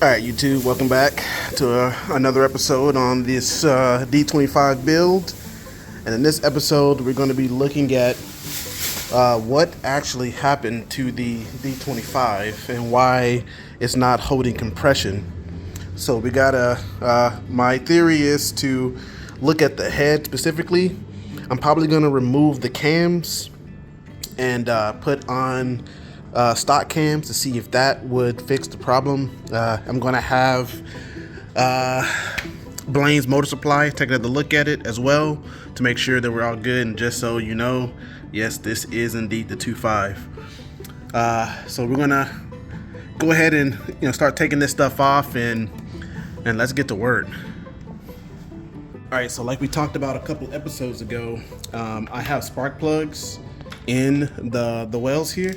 All right, YouTube, welcome back to another episode on this D25 build. And in this episode, we're going to be looking at what actually happened to the D25 and why it's not holding compression. So we got my theory is to look at the head specifically. I'm probably going to remove the cams and put on stock cams to see if that would fix the problem. I'm going to have Blaine's Motor Supply take another look at it as well to make sure that we're all good. And just so you know, yes, this is indeed the 2.5. So we're going to go ahead and start taking this stuff off and let's get to work. All right, so like we talked about a couple episodes ago, I have spark plugs in the wells here,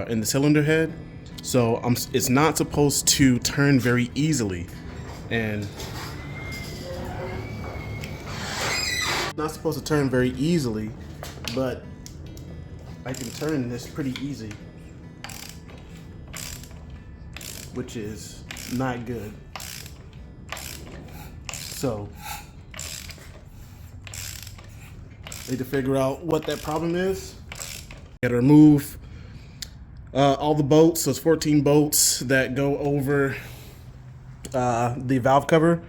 in the cylinder head. So it's not supposed to turn very easily, and not supposed to turn very easily, but I can turn this pretty easy, which is not good. So need to figure out what that problem is. Gotta remove all the bolts. So it's 14 bolts that go over the valve cover.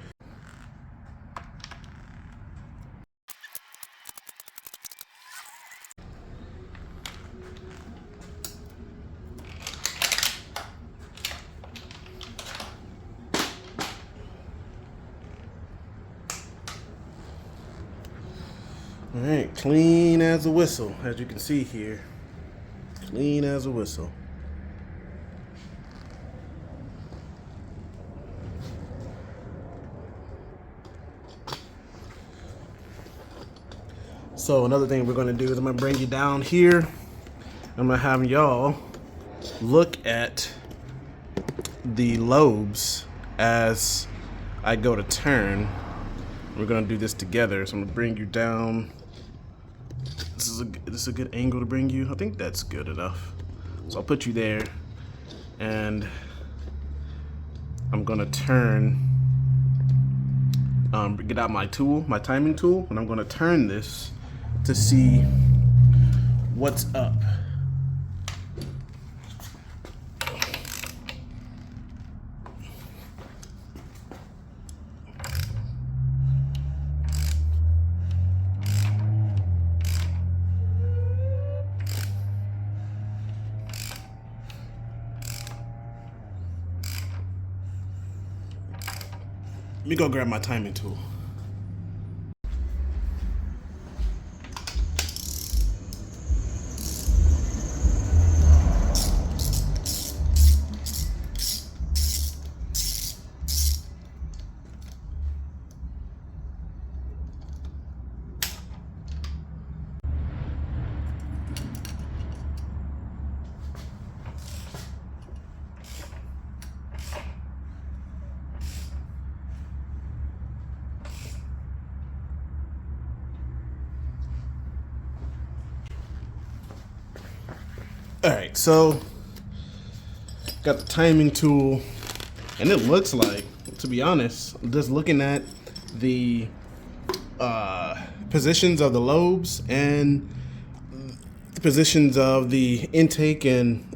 All right, clean as a whistle, as you can see here. Clean as a whistle. So another thing we're gonna do is I'm gonna bring you down here. I'm gonna have y'all look at the lobes as I go to turn. We're gonna do this together. So I'm gonna bring you down. This is a good angle to bring you. I think that's good enough. So I'll put you there, and I'm gonna turn, get out my tool, my timing tool, and I'm gonna turn this to see what's up. Let me go grab my timing tool. All right, so got the timing tool, and it looks like, to be honest, just looking at the positions of the lobes and the positions of the intake and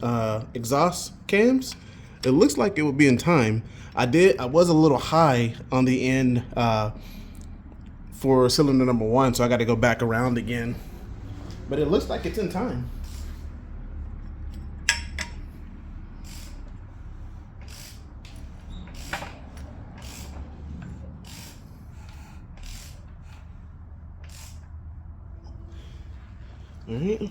exhaust cams, it looks like it would be in time. I was a little high on the end for cylinder number 1, so I got to go back around again, but it looks like it's in time. All right.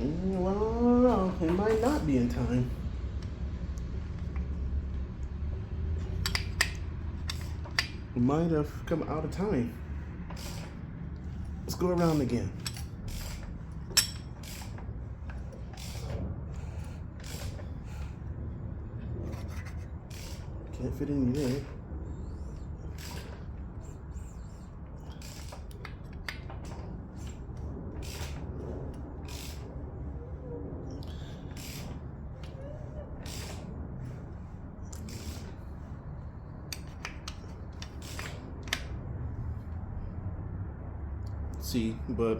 Well, it might not be in time. might have come out of time. Let's go around again. Can't fit any there. See, but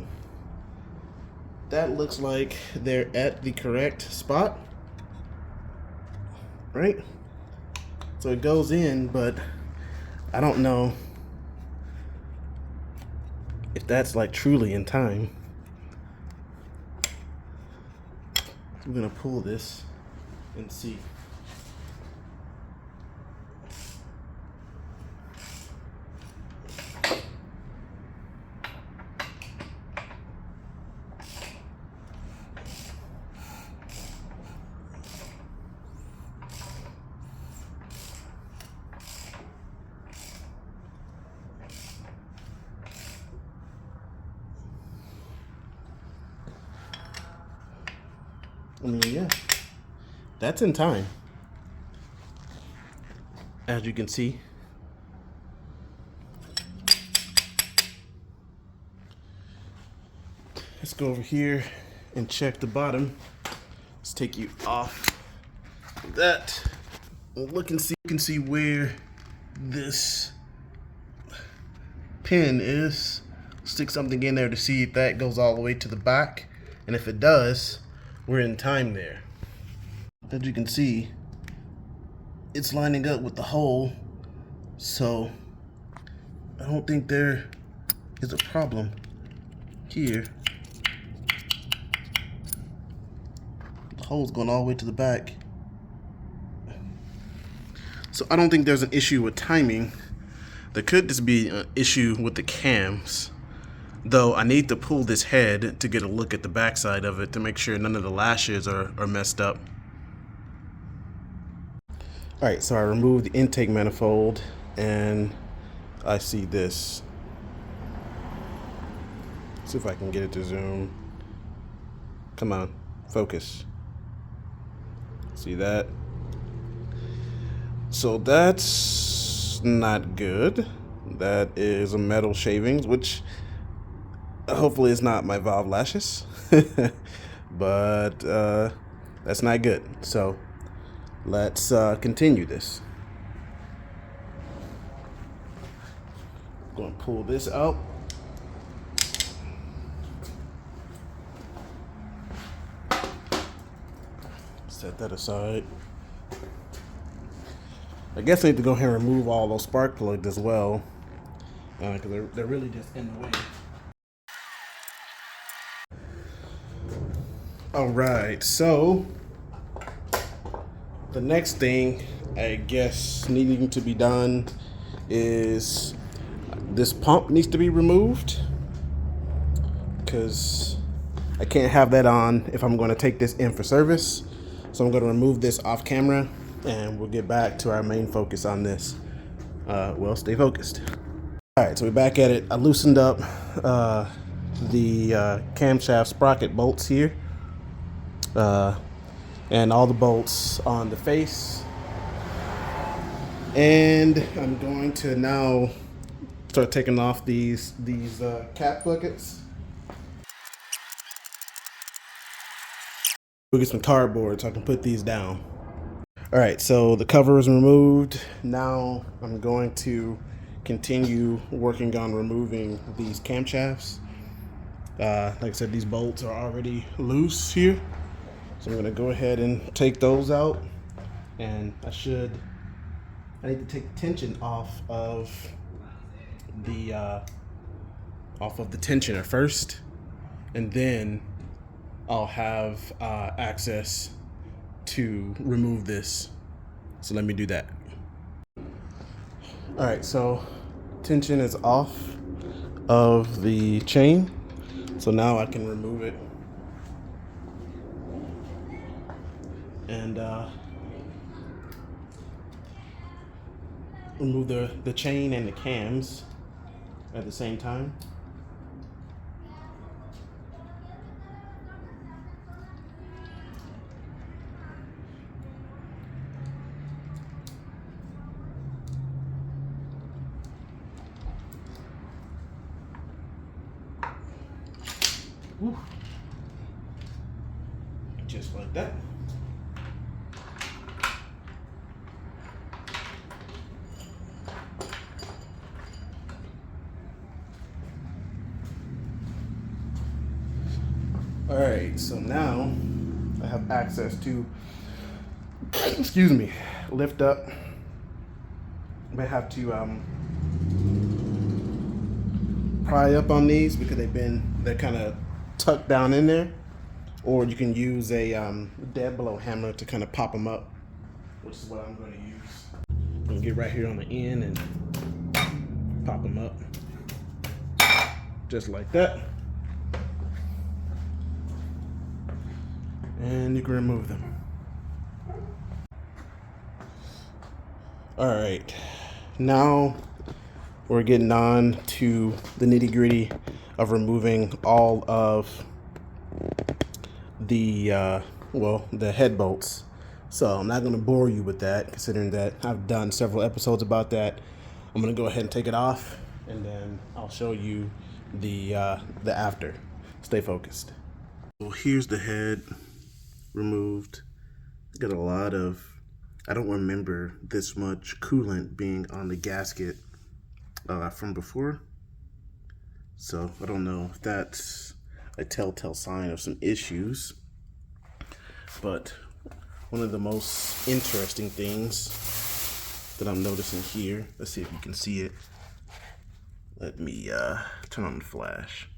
that looks like they're at the correct spot, right? So it goes in, but I don't know if that's like truly in time. So I'm gonna pull this and see. I mean, yeah, that's in time. As you can see. Let's go over here and check the bottom. Let's take you off that. Look and see, you can see where this pin is. Stick something in there to see if that goes all the way to the back. And if it does, we're in time there. As you can see, it's lining up with the hole, so I don't think there is a problem here. The hole's going all the way to the back. So I don't think there's an issue with timing. There could just be an issue with the cams. Though I need to pull this head to get a look at the backside of it to make sure none of the lashes are messed up. Alright, so I removed the intake manifold and I see this. See if I can get it to zoom. Come on, focus. See that? So that's not good. That is a metal shavings, which hopefully it's not my valve lashes. But that's not good. So let's continue this. I'm going to pull this out. Set that aside. I guess I need to go ahead and remove all those spark plugs as well, because they're really just in the way. All right, so the next thing I guess needing to be done is this pump needs to be removed, because I can't have that on if I'm going to take this in for service. So I'm going to remove this off camera and we'll get back to our main focus on this. Well, stay focused. All right, so we're back at it. I loosened up the camshaft sprocket bolts here, and all the bolts on the face. And I'm going to now start taking off these cap buckets. We'll get some cardboard so I can put these down. All right, so the cover is removed. Now I'm going to continue working on removing these camshafts. Like I said, these bolts are already loose here. So I'm gonna go ahead and take those out. And I need to take the tension off of the tensioner first. And then I'll have access to remove this. So let me do that. All right, so tension is off of the chain. So now I can remove it. And remove the chain and the cams at the same time. Woo. Just like that. All right, so now I have access to, excuse me, lift up. I may have to pry up on these because they're kind of tucked down in there, or you can use a dead blow hammer to kind of pop them up, which is what I'm going to use. I'm going to get right here on the end and pop them up, just like that. And you can remove them. All right, now we're getting on to the nitty-gritty of removing all of the the head bolts. So I'm not going to bore you with that, considering that I've done several episodes about that. I'm going to go ahead and take it off, and then I'll show you the after. Stay focused. Well, here's the head removed. Got a lot of, I don't remember this much coolant being on the gasket from before, so I don't know if that's a telltale sign of some issues. But one of the most interesting things that I'm noticing here, let's see if you can see it. Let me turn on the flash.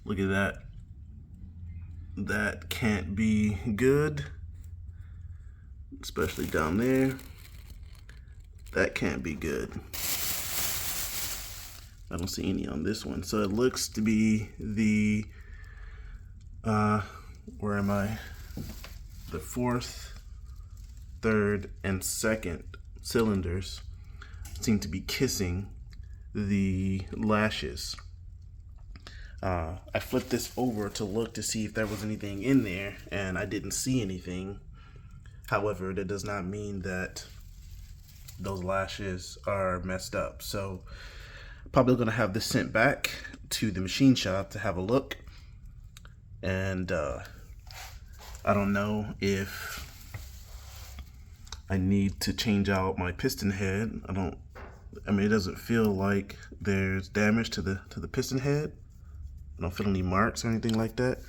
Look at that. That can't be good, especially down there. That can't be good. I don't see any on this one. So it looks to be the, where am I? The fourth, third, and second cylinders seem to be kissing the lashes. I flipped this over to look to see if there was anything in there, and I didn't see anything. However, that does not mean that those lashes are messed up. So probably going to have this sent back to the machine shop to have a look. And I don't know if I need to change out my piston head. I mean, it doesn't feel like there's damage to the piston head. I don't feel any marks or anything like that.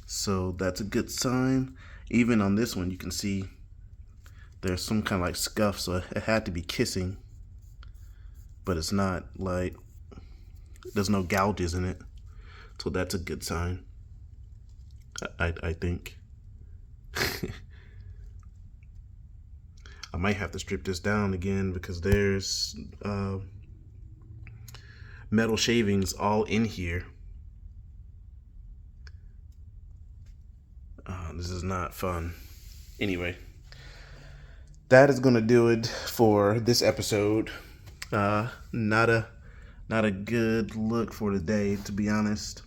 So that's a good sign. Even on this one, you can see there's some kind of like scuff, so it had to be kissing. But it's not like, there's no gouges in it. So that's a good sign, I think. I might have to strip this down again because there's metal shavings all in here. This is not fun. Anyway, that is gonna do it for this episode. Not a good look for today, to be honest.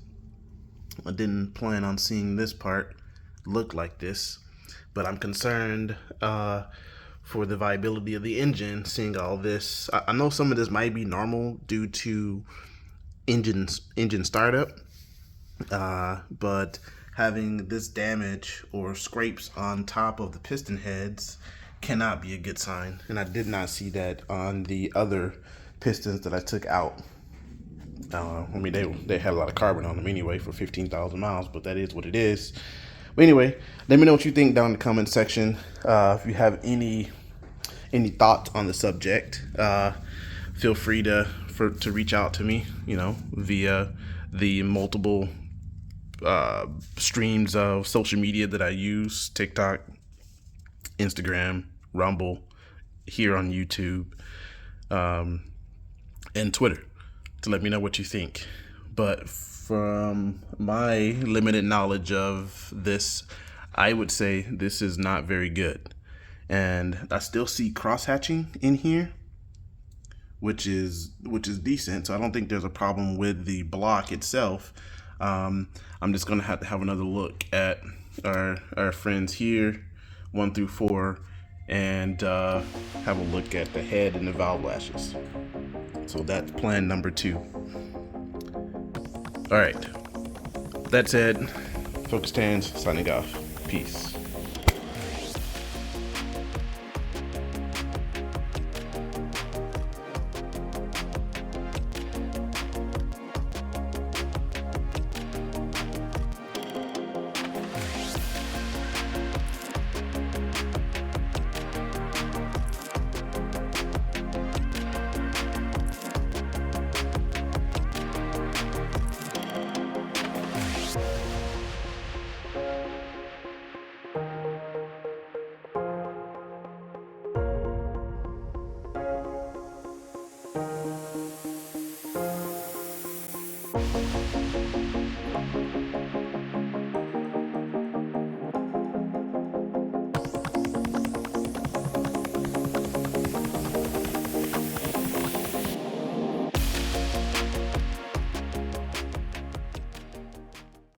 I didn't plan on seeing this part look like this, but I'm concerned for the viability of the engine, seeing all this. I know some of this might be normal due to engine startup, but having this damage or scrapes on top of the piston heads cannot be a good sign. And I did not see that on the other pistons that I took out. I mean, they had a lot of carbon on them anyway for 15,000 miles, but that is what it is. But anyway, let me know what you think down in the comment section. If you have any thoughts on the subject, feel free to reach out to me, via the multiple streams of social media that I use: TikTok, Instagram, Rumble, here on YouTube, and Twitter, to let me know what you think. But from my limited knowledge of this, I would say this is not very good. and I still see cross hatching in here, which is decent. So I don't think there's a problem with the block itself. I'm just gonna have to have another look at our friends here, 1 through 4, and have a look at the head and the valve lashes. So that's plan number 2. All right, that said, Focus Hands signing off. Peace.